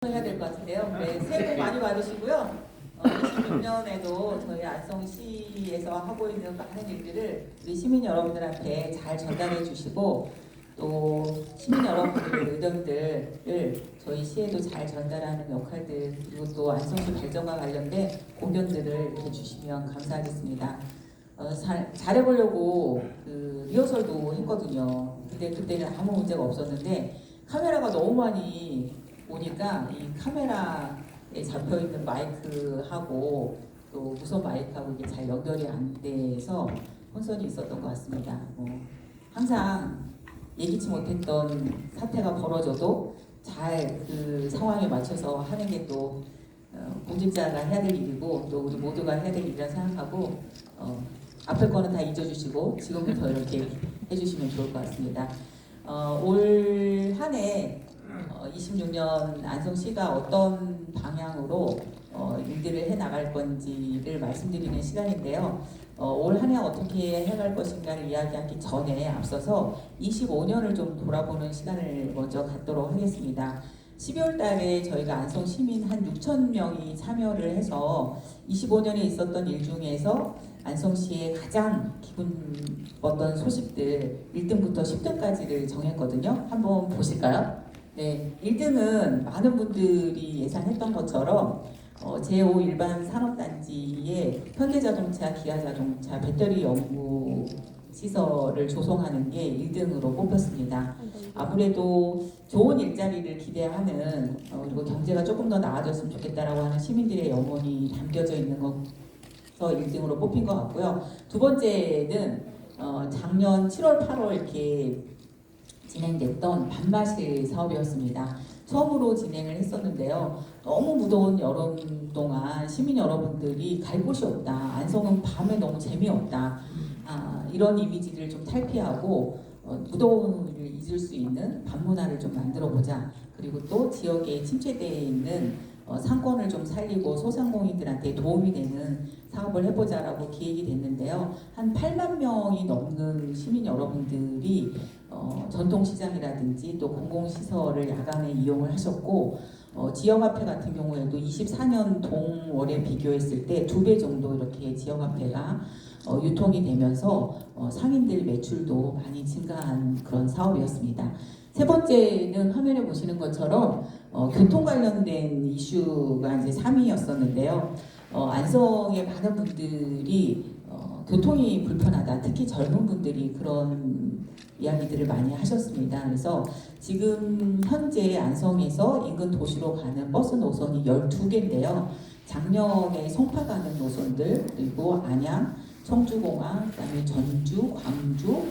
해야 될 것 같은데요. 네, 새해 복 많이 받으시고요. 26년에도 저희 안성시에서 하고 있는 많은 일들을 우리 시민 여러분들한테 잘 전달해 주시고 또 시민 여러분들의 의견들을 저희 시에도 잘 전달하는 역할들 그리고 또 안성시 발전과 관련된 공견들을 이렇게 주시면 감사하겠습니다. 잘해보려고 리허설도 했거든요. 근데 그때는 아무 문제가 없었는데 카메라가 너무 많이 오니까 이 카메라에 잡혀있는 마이크하고 또 무선 마이크하고 이게 잘 연결이 안 돼서 혼선이 있었던 것 같습니다. 항상 예기치 못했던 사태가 벌어져도 잘 그 상황에 맞춰서 하는 게 또 공직자가 해야 될 일이고 또 우리 모두가 해야 될 일이라 생각하고 앞에 거는 다 잊어주시고 지금부터 이렇게 해주시면 좋을 것 같습니다. 올 한해 26년 안성시가 어떤 방향으로 일들을 해나갈 건지를 말씀드리는 시간인데요. 올 한 해 어떻게 해갈 것인가를 이야기하기 전에 앞서서 25년을 좀 돌아보는 시간을 먼저 갖도록 하겠습니다. 12월 달에 저희가 안성 시민 한 6천 명이 참여를 해서 25년에 있었던 일 중에서 안성시의 가장 기분 어떤 소식들 1등부터 10등까지를 정했거든요. 한번 보실까요? 네, 1등은 많은 분들이 예상했던 것처럼 제5 일반 산업단지에 현대자동차, 기아자동차 배터리 연구 시설을 조성하는 게 1등으로 뽑혔습니다. 아무래도 좋은 일자리를 기대하는 그리고 경제가 조금 더 나아졌으면 좋겠다라고 하는 시민들의 염원이 담겨져 있는 것서 1등으로 뽑힌 것 같고요. 두 번째는 작년 7월, 8월 이렇게 진행됐던 반마실 사업이었습니다. 처음으로 진행을 했었는데요. 너무 무더운 여름 동안 시민 여러분들이 갈 곳이 없다. 안성은 밤에 너무 재미없다. 이런 이미지를 좀 탈피하고 무더움을 잊을 수 있는 밤 문화를 좀 만들어보자. 그리고 또 지역에 침체되어 있는 상권을 좀 살리고 소상공인들한테 도움이 되는 사업을 해보자라고 기획이 됐는데요. 한 8만 명이 넘는 시민 여러분들이 전통시장이라든지 또 공공시설을 야간에 이용을 하셨고 지역화폐 같은 경우에도 24년 동월에 비교했을 때 2배 정도 이렇게 지역화폐가 유통이 되면서 상인들 매출도 많이 증가한 그런 사업이었습니다. 세 번째는 화면에 보시는 것처럼 교통 관련된 이슈가 이제 3위였었는데요. 안성의 많은 분들이 교통이 불편하다. 특히 젊은 분들이 그런 이야기들을 많이 하셨습니다. 그래서 지금 현재 안성에서 인근 도시로 가는 버스 노선이 12개인데요. 작년에 송파 가는 노선들 그리고 안양, 청주공항, 그다음에 전주, 광주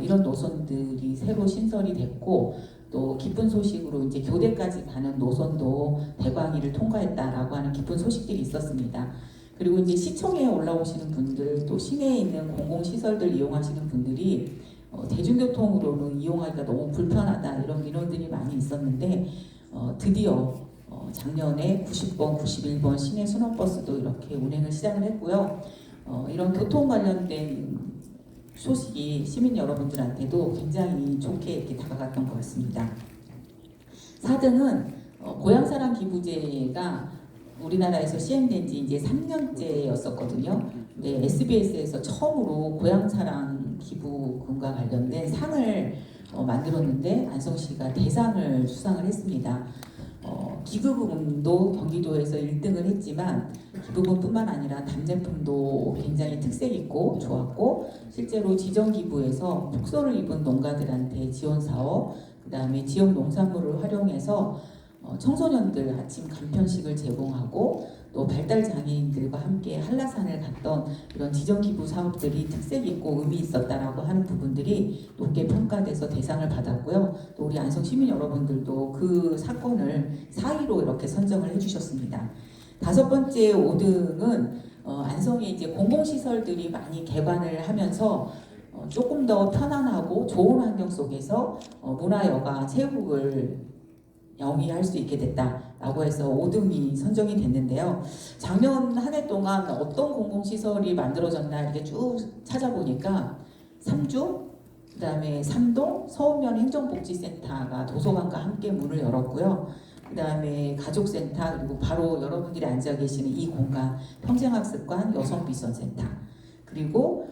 이런 노선들이 새로 신설이 됐고 또 기쁜 소식으로 이제 교대까지 가는 노선도 대광위를 통과했다라고 하는 기쁜 소식들이 있었습니다. 그리고 이제 시청에 올라오시는 분들 또 시내에 있는 공공시설들 이용하시는 분들이 대중교통으로는 이용하기가 너무 불편하다 이런 민원들이 많이 있었는데 드디어 작년에 90번, 91번 시내 순환버스도 이렇게 운행을 시작을 했고요. 이런 교통 관련된 소식이 시민 여러분들한테도 굉장히 좋게 이렇게 다가갔던 것 같습니다. 4등은 고향사랑 기부제가 우리나라에서 시행된 지 이제 3년째였었거든요. 네, SBS에서 처음으로 고향사랑 기부금과 관련된 상을 만들었는데 안성시가 대상을 수상을 했습니다. 기부금도 경기도에서 1등을 했지만 기부금뿐만 아니라 답례품도 굉장히 특색 있고 좋았고 실제로 지정기부에서 폭소를 입은 농가들한테 지원사업 그 다음에 지역 농산물을 활용해서 청소년들 아침 간편식을 제공하고 또 발달장애인들과 함께 한라산을 갔던 이런 지정기부 사업들이 특색 있고 의미 있었다라고 하는 부분들이 높게 평가돼서 대상을 받았고요. 또 우리 안성 시민 여러분들도 그 사건을 4위로 이렇게 선정을 해주셨습니다. 5번째 5등은 안성에 이제 공공시설들이 많이 개관을 하면서 조금 더 편안하고 좋은 환경 속에서 문화여가 체육을 영위할 수 있게 됐다라고 해서 5등이 선정이 됐는데요. 작년 한 해 동안 어떤 공공시설이 만들어졌나 이렇게 쭉 찾아보니까 삼주, 그다음에 삼동 서운면 행정복지센터가 도서관과 함께 문을 열었고요. 그 다음에 가족센터, 그리고 바로 여러분들이 앉아 계시는 이 공간 평생학습관 여성비선센터, 그리고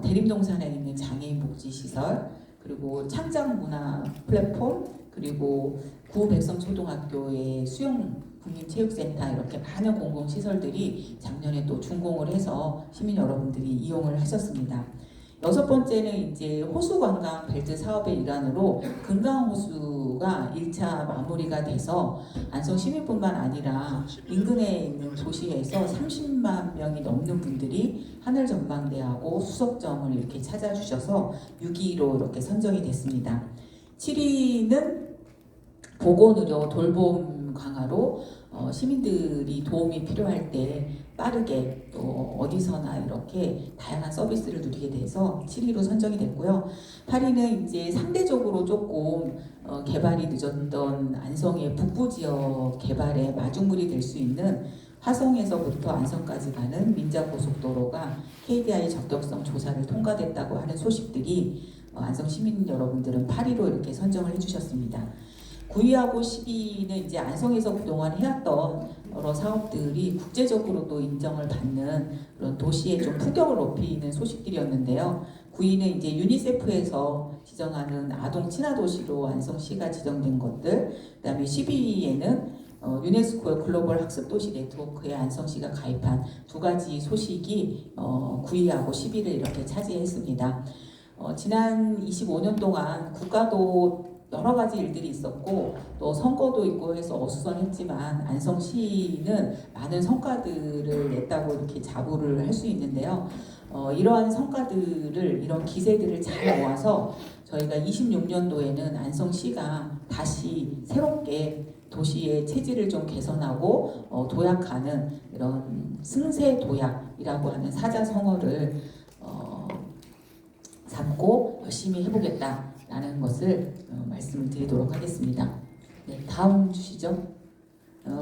대림동산에 있는 장애인복지시설, 그리고 창작문화 플랫폼, 그리고 구백성초등학교의 수영 국민체육센터, 이렇게 많은 공공시설들이 작년에 또 준공을 해서 시민 여러분들이 이용을 하셨습니다. 여섯 번째는 이제 호수관광 벨트 사업의 일환으로 금강호수가 1차 마무리가 돼서 안성 시민뿐만 아니라 인근에 있는 도시에서 30만 명이 넘는 분들이 하늘전망대하고 수석점을 이렇게 찾아주셔서 6위로 이렇게 선정이 됐습니다. 7위는 보건의료 돌봄 강화로 시민들이 도움이 필요할 때 빠르게 또 어디서나 이렇게 다양한 서비스를 누리게 돼서 7위로 선정이 됐고요. 8위는 이제 상대적으로 조금 개발이 늦었던 안성의 북부 지역 개발의 마중물이 될 수 있는 화성에서부터 안성까지 가는 민자고속도로가 KDI 적격성 조사를 통과됐다고 하는 소식들이 안성 시민 여러분들은 8위로 이렇게 선정을 해주셨습니다. 9위하고 10위는 이제 안성에서 그동안 해왔던 여러 사업들이 국제적으로도 인정을 받는 그런 도시의 좀 품격을 높이는 소식들이었는데요. 9위는 이제 유니세프에서 지정하는 아동 친화도시로 안성시가 지정된 것들, 그 다음에 10위에는 유네스코의 글로벌 학습도시 네트워크에 안성시가 가입한 두 가지 소식이 9위하고 10위를 이렇게 차지했습니다. 지난 25년 동안 국가도 여러 가지 일들이 있었고 또 선거도 있고 해서 어수선했지만 안성시는 많은 성과들을 냈다고 이렇게 자부를 할 수 있는데요. 이러한 성과들을, 이런 기세들을 잘 모아서 저희가 26년도에는 안성시가 다시 새롭게 도시의 체질을 좀 개선하고 도약하는 이런 승세 도약이라고 하는 사자성어를 잡고 열심히 해보겠다라는 것을 말씀을 드리도록 하겠습니다. 네, 다음 주시죠.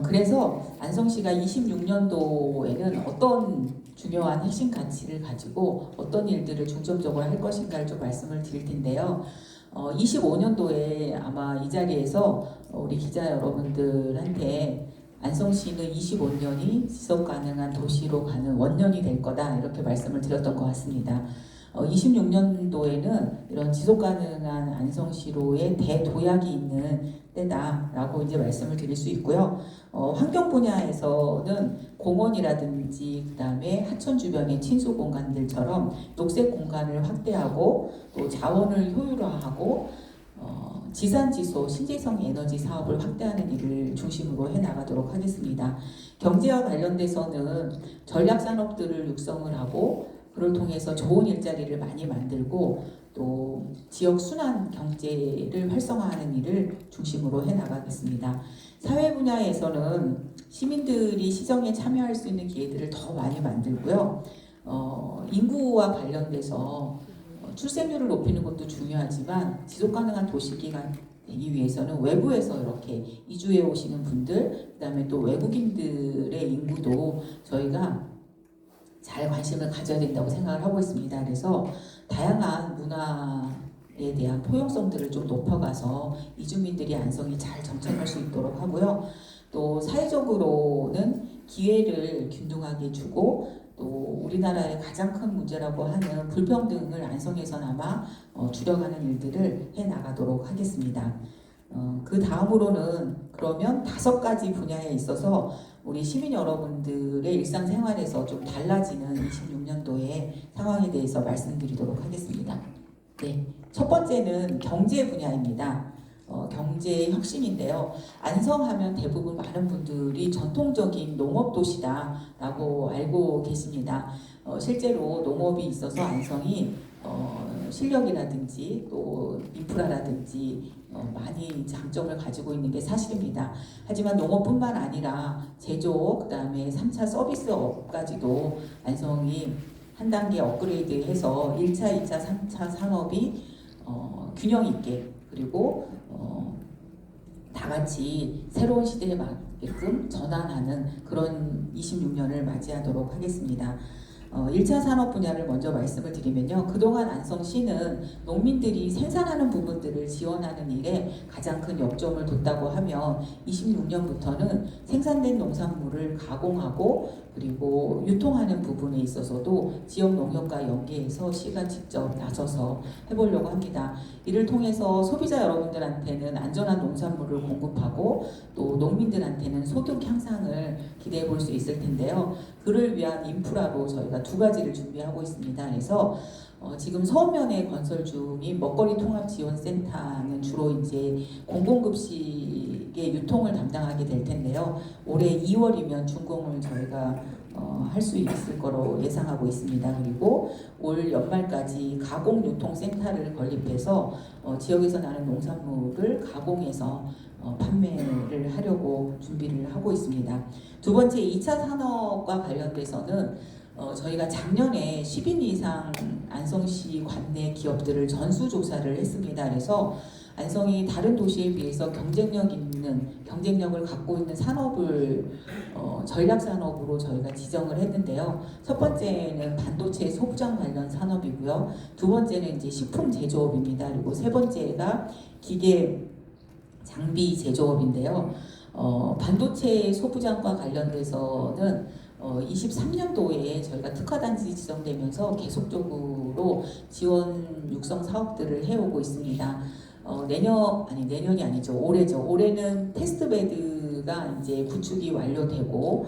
그래서 안성시가 26년도에는 어떤 중요한 핵심 가치를 가지고 어떤 일들을 중점적으로 할 것인가를 좀 말씀을 드릴 텐데요. 25년도에 아마 이 자리에서 우리 기자 여러분들한테 안성시는 25년이 지속가능한 도시로 가는 원년이 될 거다, 이렇게 말씀을 드렸던 것 같습니다. 26년도에는 이런 지속가능한 안성시로의 대도약이 있는 때다라고 이제 말씀을 드릴 수 있고요. 환경 분야에서는 공원이라든지 그다음에 하천 주변의 친수 공간들처럼 녹색 공간을 확대하고 또 자원을 효율화하고 지산지소 신재생 에너지 사업을 확대하는 일을 중심으로 해나가도록 하겠습니다. 경제와 관련돼서는 전략산업들을 육성을 하고 그를 통해서 좋은 일자리를 많이 만들고 또 지역 순환 경제를 활성화하는 일을 중심으로 해나가겠습니다. 사회 분야에서는 시민들이 시정에 참여할 수 있는 기회들을 더 많이 만들고요. 인구와 관련돼서 출생률을 높이는 것도 중요하지만 지속가능한 도시기가 되기 위해서는 외부에서 이렇게 이주해 오시는 분들, 그 다음에 또 외국인들의 인구도 저희가 잘 관심을 가져야 된다고 생각을 하고 있습니다. 그래서 다양한 문화에 대한 포용성들을 좀 높여가서 이주민들이 안성에 잘 정착할 수 있도록 하고요. 또 사회적으로는 기회를 균등하게 주고 또 우리나라의 가장 큰 문제라고 하는 불평등을 안성에서나마 줄여가는 일들을 해나가도록 하겠습니다. 그 다음으로는 그러면 5가지 분야에 있어서 우리 시민 여러분들의 일상생활에서 좀 달라지는 26년도의 상황에 대해서 말씀드리도록 하겠습니다. 네, 첫 번째는 경제 분야입니다. 경제의 혁신인데요. 안성하면 대부분 많은 분들이 전통적인 농업도시다라고 알고 계십니다. 실제로 농업이 있어서 안성이 실력이라든지 또 인프라라든지 많이 장점을 가지고 있는 게 사실입니다. 하지만 농업뿐만 아니라 제조업, 그 다음에 3차 서비스업까지도 안성이 한 단계 업그레이드해서 1차, 2차, 3차 산업이 균형 있게 그리고 다 같이 새로운 시대에 맞게끔 전환하는 그런 26년을 맞이하도록 하겠습니다. 1차 산업 분야를 먼저 말씀을 드리면요. 그동안 안성시는 농민들이 생산하는 부분들을 지원하는 일에 가장 큰 역점을 뒀다고 하면 26년부터는 생산된 농산물을 가공하고 그리고 유통하는 부분에 있어서도 지역 농협과 연계해서 시가 직접 나서서 해보려고 합니다. 이를 통해서 소비자 여러분들한테는 안전한 농산물을 공급하고 또 농민들한테는 소득 향상을 기대해 볼 수 있을 텐데요. 그를 위한 인프라로 저희가 두 가지를 준비하고 있습니다. 그래서 지금 서면에 건설 중인 먹거리 통합 지원센터는 주로 이제 공공급식의 유통을 담당하게 될 텐데요. 올해 2월이면 준공을 저희가 할 수 있을 거로 예상하고 있습니다. 그리고 올 연말까지 가공유통센터를 건립해서 지역에서 나는 농산물을 가공해서 판매를 하려고 준비를 하고 있습니다. 두 번째 2차 산업과 관련돼서는 저희가 작년에 10인 이상 안성시 관내 기업들을 전수조사를 했습니다. 그래서 안성이 다른 도시에 비해서 경쟁력을 갖고 있는 산업을 전략산업으로 저희가 지정을 했는데요. 첫 번째는 반도체 소부장 관련 산업이고요. 두 번째는 이제 식품 제조업입니다. 그리고 세 번째가 기계 장비 제조업인데요. 반도체 소부장과 관련돼서는 23년도에 저희가 특화단지 지정되면서 계속적으로 지원 육성 사업들을 해오고 있습니다. 내년이 아니죠. 올해죠. 올해는 테스트베드가 이제 구축이 완료되고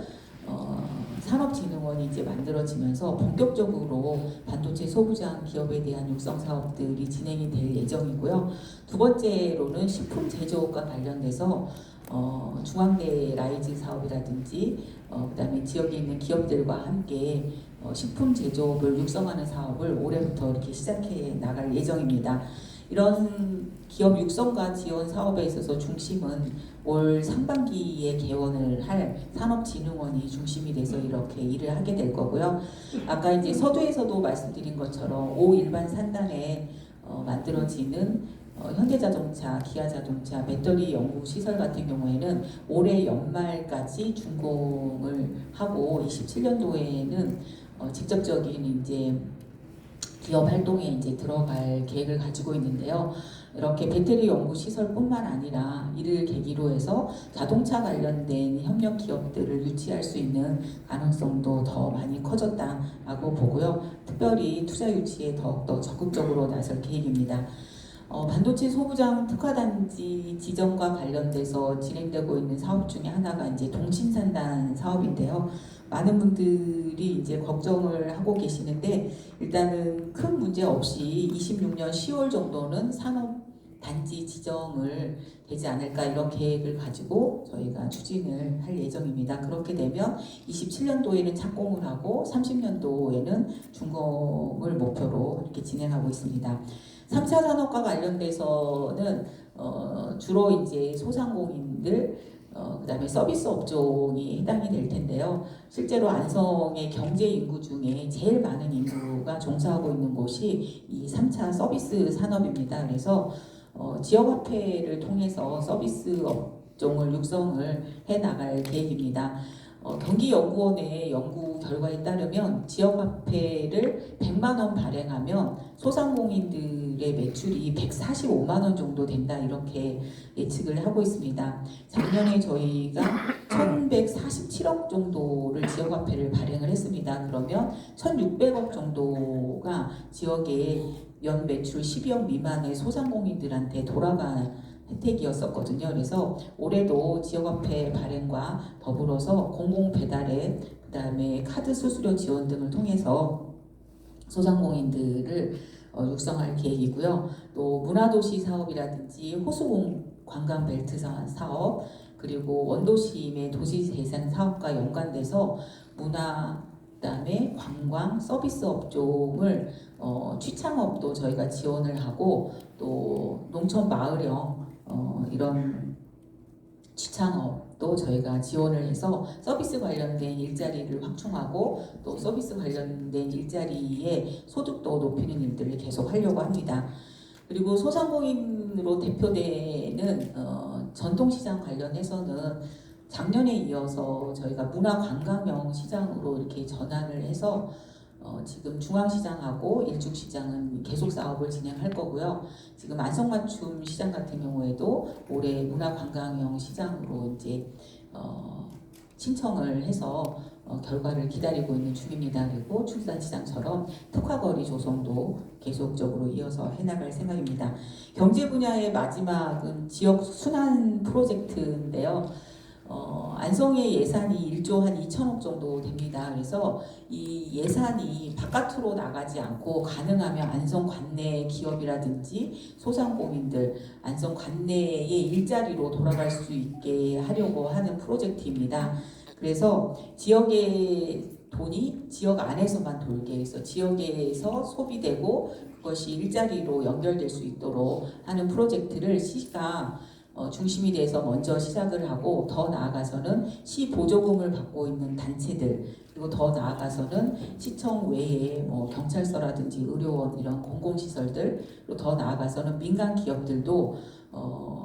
산업진흥원이 이제 만들어지면서 본격적으로 반도체 소부장 기업에 대한 육성 사업들이 진행이 될 예정이고요. 두 번째로는 식품 제조업과 관련돼서 중앙대 라이즈 사업이라든지 그다음에 지역에 있는 기업들과 함께 식품 제조업을 육성하는 사업을 올해부터 이렇게 시작해 나갈 예정입니다. 이런 기업 육성과 지원 사업에 있어서 중심은 올 상반기에 개원을 할 산업진흥원이 중심이 돼서 이렇게 일을 하게 될 거고요. 아까 이제 서두에서도 말씀드린 것처럼 5일반 산단에 만들어지는 현대자동차, 기아자동차, 배터리 연구 시설 같은 경우에는 올해 연말까지 준공을 하고 27년도에는 직접적인 이제 기업 활동에 이제 들어갈 계획을 가지고 있는데요. 이렇게 배터리 연구 시설뿐만 아니라 이를 계기로 해서 자동차 관련된 협력 기업들을 유치할 수 있는 가능성도 더 많이 커졌다라고 보고요. 특별히 투자 유치에 더욱더 적극적으로 나설 계획입니다. 반도체 소부장 특화단지 지정과 관련돼서 진행되고 있는 사업 중에 하나가 이제 동신산단 사업인데요. 많은 분들이 이제 걱정을 하고 계시는데 일단은 큰 문제 없이 26년 10월 정도는 산업단지 지정을 되지 않을까 이런 계획을 가지고 저희가 추진을 할 예정입니다. 그렇게 되면 27년도에는 착공을 하고 30년도에는 준공을 목표로 이렇게 진행하고 있습니다. 3차 산업과 관련돼서는 주로 이제 소상공인들 그다음에 서비스 업종이 해당이 될 텐데요. 실제로 안성의 경제 인구 중에 제일 많은 인구가 종사하고 있는 곳이 이 3차 서비스 산업입니다. 그래서 지역화폐를 통해서 서비스 업종을 육성을 해 나갈 계획입니다. 경기연구원의 연구 결과에 따르면 지역화폐를 100만 원 발행하면 소상공인들의 매출이 145만 원 정도 된다 이렇게 예측을 하고 있습니다. 작년에 저희가 1147억 정도를 지역화폐를 발행을 했습니다. 그러면 1600억 정도가 지역의 연 매출 12억 미만의 소상공인들한테 돌아간 혜택이었었거든요. 그래서 올해도 지역화폐 발행과 더불어서 공공배달앱, 그다음에 카드 수수료 지원 등을 통해서 소상공인들을 육성할 계획이고요. 또 문화도시 사업이라든지 호수공 관광벨트 사업, 그리고 원도심의 도시재생 사업과 연관돼서 문화, 그다음에 관광, 서비스 업종을 취창업도 저희가 지원을 하고 또 농촌 마을형 이런 취창업도 저희가 지원을 해서 서비스 관련된 일자리를 확충하고 또 서비스 관련된 일자리의 소득도 높이는 일들을 계속 하려고 합니다. 그리고 소상공인으로 대표되는 전통시장 관련해서는 작년에 이어서 저희가 문화관광형 시장으로 이렇게 전환을 해서 지금 중앙시장하고 일축시장은 계속 사업을 진행할 거고요. 지금 안성맞춤 시장 같은 경우에도 올해 문화관광형 시장으로 이제 신청을 해서 결과를 기다리고 있는 중입니다. 그리고 출산시장처럼 특화거리 조성도 계속적으로 이어서 해나갈 생각입니다. 경제 분야의 마지막은 지역 순환 프로젝트인데요. 안성의 예산이 1조 한 2천억 정도 됩니다. 그래서 이 예산이 바깥으로 나가지 않고 가능하면 안성 관내 기업이라든지 소상공인들 안성 관내의 일자리로 돌아갈 수 있게 하려고 하는 프로젝트입니다. 그래서 지역의 돈이 지역 안에서만 돌게 해서 지역에서 소비되고 그것이 일자리로 연결될 수 있도록 하는 프로젝트를 시가 중심이 돼서 먼저 시작을 하고 더 나아가서는 시 보조금을 받고 있는 단체들 그리고 더 나아가서는 시청 외에 경찰서라든지 의료원 이런 공공시설들 그리고 더 나아가서는 민간 기업들도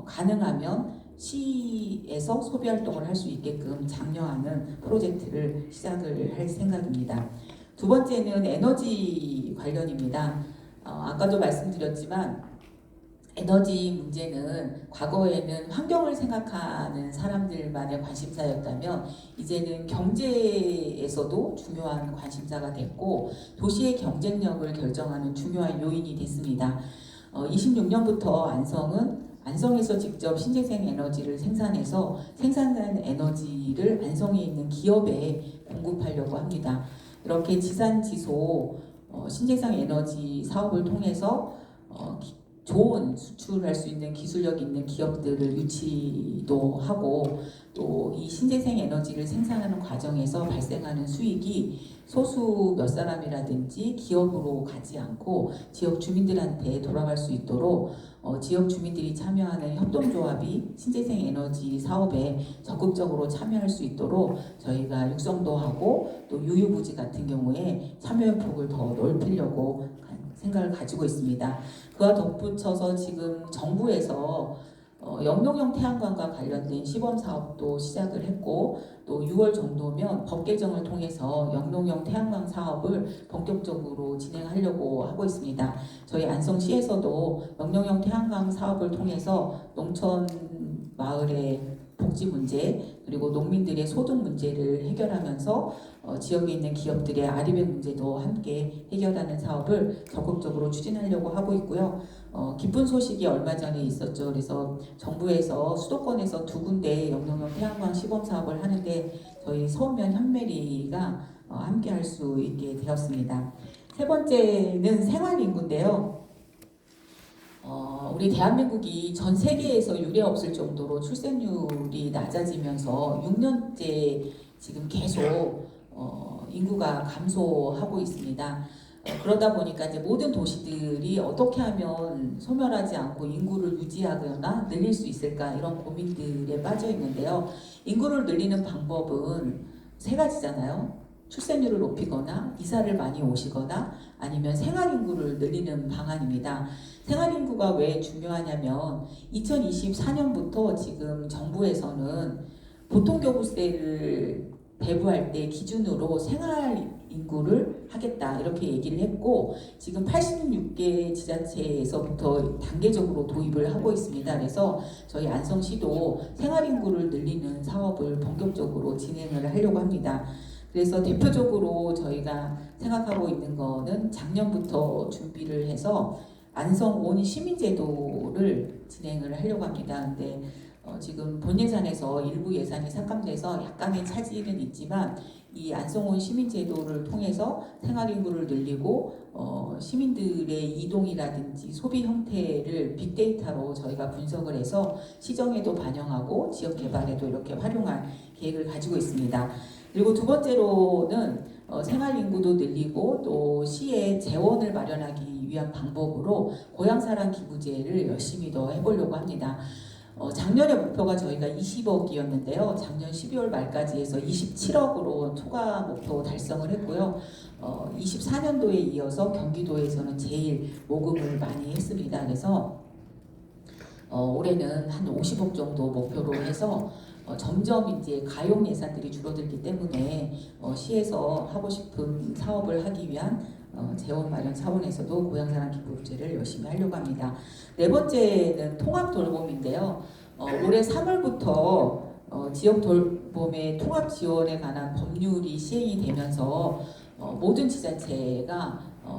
가능하면 시에서 소비활동을 할 수 있게끔 장려하는 프로젝트를 시작을 할 생각입니다. 두 번째는 에너지 관련입니다. 아까도 말씀드렸지만 에너지 문제는 과거에는 환경을 생각하는 사람들만의 관심사였다면 이제는 경제에서도 중요한 관심사가 됐고 도시의 경쟁력을 결정하는 중요한 요인이 됐습니다. 26년부터 안성에서 직접 신재생 에너지를 생산해서 생산된 에너지를 안성에 있는 기업에 공급하려고 합니다. 이렇게 지산지소 신재생 에너지 사업을 통해서 좋은 수출할 수 있는 기술력 있는 기업들을 유치도 하고 또 이 신재생 에너지를 생산하는 과정에서 발생하는 수익이 소수 몇 사람이라든지 기업으로 가지 않고 지역 주민들한테 돌아갈 수 있도록 지역 주민들이 참여하는 협동조합이 신재생 에너지 사업에 적극적으로 참여할 수 있도록 저희가 육성도 하고 또 유유부지 같은 경우에 참여 폭을 더 넓히려고 생각을 가지고 있습니다. 그와 덧붙여서 지금 정부에서 영농형 태양광과 관련된 시범 사업도 시작을 했고 또 6월 정도면 법 개정을 통해서 영농형 태양광 사업을 본격적으로 진행하려고 하고 있습니다. 저희 안성시에서도 영농형 태양광 사업을 통해서 농촌 마을의 복지 문제 그리고 농민들의 소득 문제를 해결하면서 지역에 있는 기업들의 아리백 문제도 함께 해결하는 사업을 적극적으로 추진하려고 하고 있고요. 기쁜 소식이 얼마 전에 있었죠. 그래서 정부에서 수도권에서 2군데 영농형 태양광 시범 사업을 하는데 저희 서면 현메리가 함께 할 수 있게 되었습니다. 세 번째는 생활인구인데요. 우리 대한민국이 전 세계에서 유례 없을 정도로 출생률이 낮아지면서 6년째 지금 계속 인구가 감소하고 있습니다. 그러다 보니까 이제 모든 도시들이 어떻게 하면 소멸하지 않고 인구를 유지하거나 늘릴 수 있을까 이런 고민들에 빠져 있는데요. 인구를 늘리는 방법은 세 가지잖아요. 출생률을 높이거나 이사를 많이 오시거나 아니면 생활인구를 늘리는 방안입니다. 생활인구가 왜 중요하냐면 2024년부터 지금 정부에서는 보통교부세를 배부할 때 기준으로 생활인구를 하겠다 이렇게 얘기를 했고 지금 86개 지자체에서부터 단계적으로 도입을 하고 있습니다. 그래서 저희 안성시도 생활인구를 늘리는 사업을 본격적으로 진행을 하려고 합니다. 그래서 대표적으로 저희가 생각하고 있는 거는 작년부터 준비를 해서 안성 온 시민제도를 진행을 하려고 합니다. 근데 지금 본 예산에서 일부 예산이 삭감돼서 약간의 차질은 있지만 이 안성온 시민제도를 통해서 생활인구를 늘리고 시민들의 이동이라든지 소비 형태를 빅데이터로 저희가 분석을 해서 시정에도 반영하고 지역 개발에도 이렇게 활용할 계획을 가지고 있습니다. 그리고 두 번째로는 생활인구도 늘리고 또 시에 재원을 마련하기 위한 방법으로 고향사랑 기부제를 열심히 더 해보려고 합니다. 작년의 목표가 저희가 20억이었는데요. 작년 12월 말까지 해서 27억으로 초과 목표 달성을 했고요. 24년도에 이어서 경기도에서는 제일 모금을 많이 했습니다. 그래서 올해는 한 50억 정도 목표로 해서 점점 이제 가용 예산들이 줄어들기 때문에 시에서 하고 싶은 사업을 하기 위한 재원 마련 차원에서도 고향사랑 기부업체를 열심히 하려고 합니다. 네 번째는 통합 돌봄인데요. 올해 3월부터 지역 돌봄의 통합 지원에 관한 법률이 시행이 되면서 모든 지자체가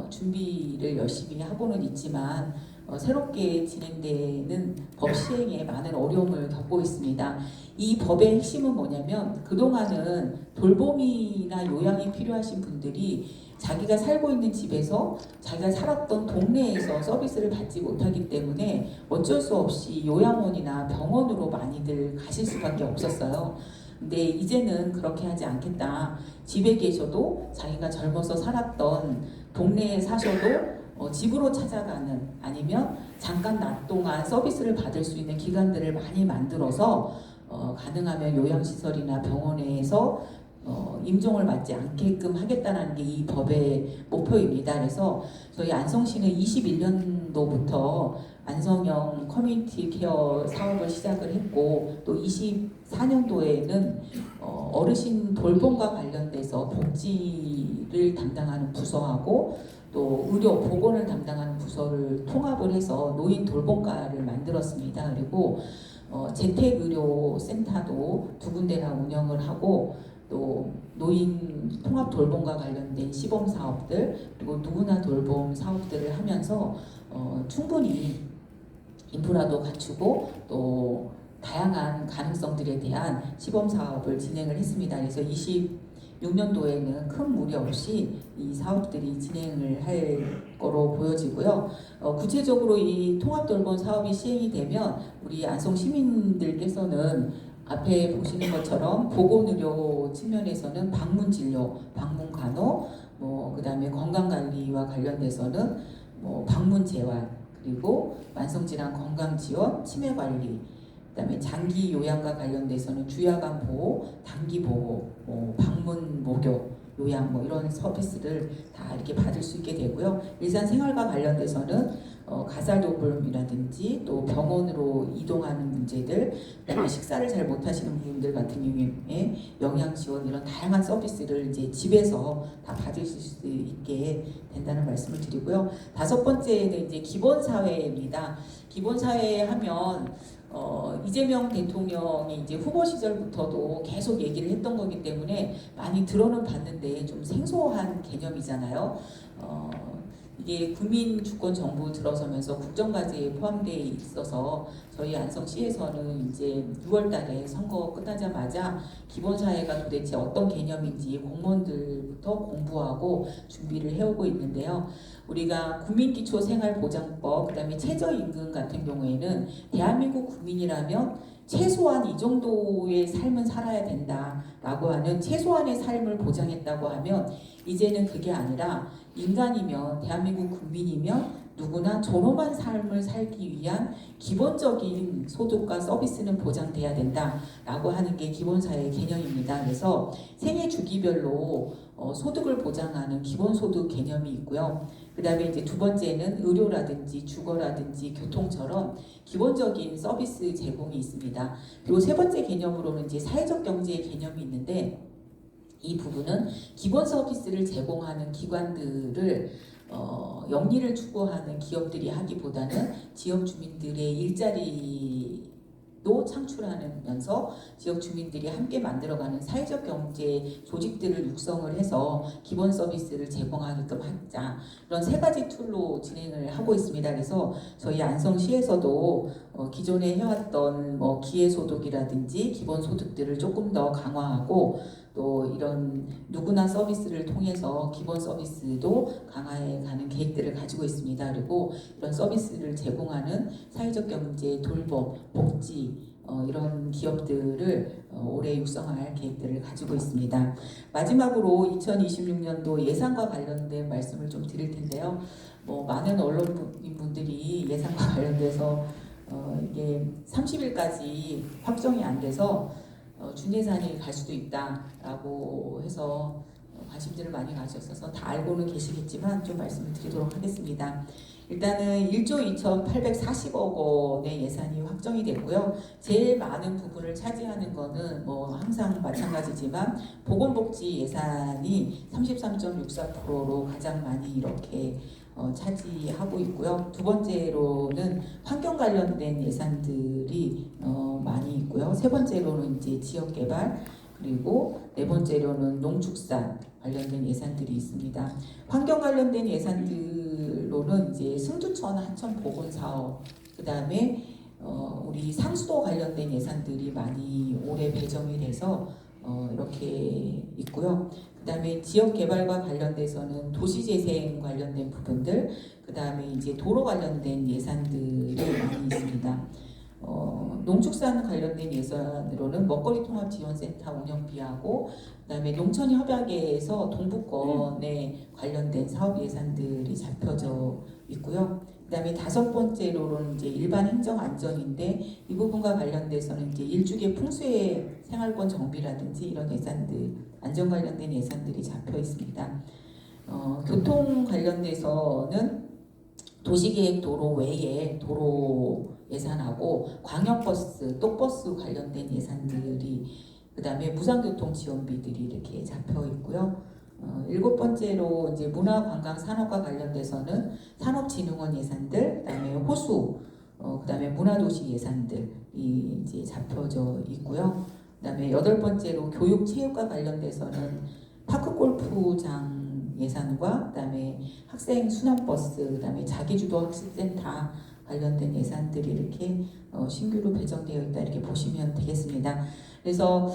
준비를 열심히 하고는 있지만 새롭게 진행되는 법 시행에 많은 어려움을 겪고 있습니다. 이 법의 핵심은 뭐냐면 그동안은 돌봄이나 요양이 필요하신 분들이 자기가 살고 있는 집에서 자기가 살았던 동네에서 서비스를 받지 못하기 때문에 어쩔 수 없이 요양원이나 병원으로 많이들 가실 수밖에 없었어요. 근데 이제는 그렇게 하지 않겠다. 집에 계셔도 자기가 젊어서 살았던 동네에 사셔도 집으로 찾아가는 아니면 잠깐 낮 동안 서비스를 받을 수 있는 기관들을 많이 만들어서 가능하면 요양시설이나 병원에서 임종을 받지 않게끔 하겠다는 게 이 법의 목표입니다. 그래서 저희 안성시는 21년도부터 안성형 커뮤니티 케어 사업을 시작을 했고 또 24년도에는 어르신 돌봄과 관련돼서 복지를 담당하는 부서하고 또 의료 보건을 담당하는 부서를 통합을 해서 노인 돌봄과를 만들었습니다. 그리고 재택의료센터도 2군데나 운영을 하고 또 노인 통합 돌봄과 관련된 시범 사업들 그리고 누구나 돌봄 사업들을 하면서 충분히 인프라도 갖추고 또 다양한 가능성들에 대한 시범 사업을 진행을 했습니다. 그래서 26년도에는 큰 무리 없이 이 사업들이 진행을 할 거로 보여지고요. 구체적으로 이 통합돌봄 사업이 시행이 되면 우리 안성 시민들께서는 앞에 보시는 것처럼 보건의료 측면에서는 방문진료, 방문간호, 그다음에 건강관리와 관련돼서는 방문재활, 그리고 만성질환 건강지원, 치매관리, 그다음에 장기 요양과 관련돼서는 주야간 보호, 단기 보호, 방문 목욕, 요양 이런 서비스를 다 이렇게 받을 수 있게 되고요. 일상생활과 관련돼서는 가사돌봄이라든지 또 병원으로 이동하는 문제들, 그다음에 식사를 잘 못하시는 분들 같은 경우에 영양 지원 이런 다양한 서비스를 이제 집에서 다 받으실 수 있게 된다는 말씀을 드리고요. 5번째는 이제 기본사회입니다. 기본사회 하면 이재명 대통령이 이제 후보 시절부터도 계속 얘기를 했던 거기 때문에 많이 들어는 봤는데 좀 생소한 개념이잖아요. 이게 국민 주권 정부 들어서면서 국정과제에 포함되어 있어서 저희 안성시에서는 이제 6월달에 선거 끝나자마자 기본사회가 도대체 어떤 개념인지 공무원들부터 공부하고 준비를 해오고 있는데요. 우리가 국민기초생활보장법, 그다음에 최저임금 같은 경우에는 대한민국 국민이라면 최소한 이 정도의 삶은 살아야 된다라고 하는 최소한의 삶을 보장했다고 하면 이제는 그게 아니라 인간이면 대한민국 국민이면 누구나 존엄한 삶을 살기 위한 기본적인 소득과 서비스는 보장돼야 된다라고 하는 게 기본사회 개념입니다. 그래서 생애 주기별로 소득을 보장하는 기본소득 개념이 있고요. 그 다음에 이제 2번째는 의료라든지 주거라든지 교통처럼 기본적인 서비스 제공이 있습니다. 그리고 3번째 개념으로는 이제 사회적 경제의 개념이 있는데 이 부분은 기본 서비스를 제공하는 기관들을 영리를 추구하는 기업들이 하기보다는 지역 주민들의 일자리도 창출하면서 지역 주민들이 함께 만들어가는 사회적 경제 조직들을 육성을 해서 기본 서비스를 제공하게끔 하자, 이런 3가지 툴로 진행을 하고 있습니다. 그래서 저희 안성시에서도 기존에 해왔던 기회소득이라든지 기본소득들을 조금 더 강화하고 또 이런 누구나 서비스를 통해서 기본 서비스도 강화해 가는 계획들을 가지고 있습니다. 그리고 이런 서비스를 제공하는 사회적 경제, 돌봄, 복지 이런 기업들을 올해 육성할 계획들을 가지고 있습니다. 마지막으로 2026년도 예산과 관련된 말씀을 좀 드릴 텐데요. 많은 언론인분들이 예산과 관련돼서 이게 30일까지 확정이 안 돼서 준예산이 갈 수도 있다라고 해서 관심들을 많이 가졌어서 다 알고는 계시겠지만 좀 말씀을 드리도록 하겠습니다. 일단은 1조 2,840억 원의 예산이 확정이 됐고요. 제일 많은 부분을 차지하는 거는 뭐 항상 마찬가지지만 보건복지 예산이 33.64%로 가장 많이 이렇게 차지하고 있고요. 두 번째로는 환경 관련된 예산들이 많이 있고요. 세 번째로는 이제 지역개발, 그리고 네 번째로는 농축산 관련된 예산들이 있습니다. 환경 관련된 예산들로는 이제 승두천 하천 보건 사업, 그 다음에 우리 상수도 관련된 예산들이 많이 올해 배정이 돼서 이렇게 있고요. 그 다음에 지역 개발과 관련돼서는 도시재생 관련된 부분들, 그 다음에 이제 도로 관련된 예산들이 많이 있습니다. 농축산 관련된 예산으로는 먹거리 통합 지원센터 운영비하고, 그다음에 농촌협약에서 동북권에 관련된 사업 예산들이 잡혀져 있고요. 그다음에 다섯 번째로는 이제 일반 행정 안전인데, 이 부분과 관련돼서는 이제 일주계 풍수의 생활권 정비라든지 이런 예산들, 안전 관련된 예산들이 잡혀 있습니다. 교통 관련돼서는 도시계획 도로 외에 도로 예산하고 광역버스, 똑버스 관련된 예산들이, 그 다음에 무상교통 지원비들이 이렇게 잡혀 있고요. 일곱 번째로 이제 문화관광 산업과 관련돼서는 산업진흥원 예산들, 그 다음에 호수, 그 다음에 문화도시 예산들이 이제 잡혀져 있고요. 그 다음에 여덟 번째로 교육체육과 관련돼서는 파크골프장 예산과, 그 다음에 학생 순환버스, 그 다음에 자기주도 학습센터 관련된 예산들이 이렇게 신규로 배정되어 있다, 이렇게 보시면 되겠습니다. 그래서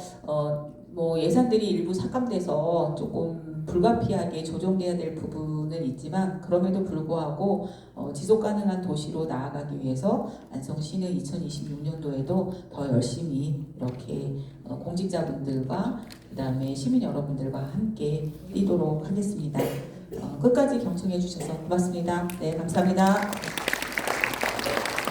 뭐 예산들이 일부 삭감돼서 조금 불가피하게 조정돼야 될 부분은 있지만, 그럼에도 불구하고 지속 가능한 도시로 나아가기 위해서 안성시는 2026년도에도 더 열심히 이렇게 공직자분들과 그 다음에 시민 여러분들과 함께 뛰도록 하겠습니다. 끝까지 경청해 주셔서 고맙습니다. 네, 감사합니다.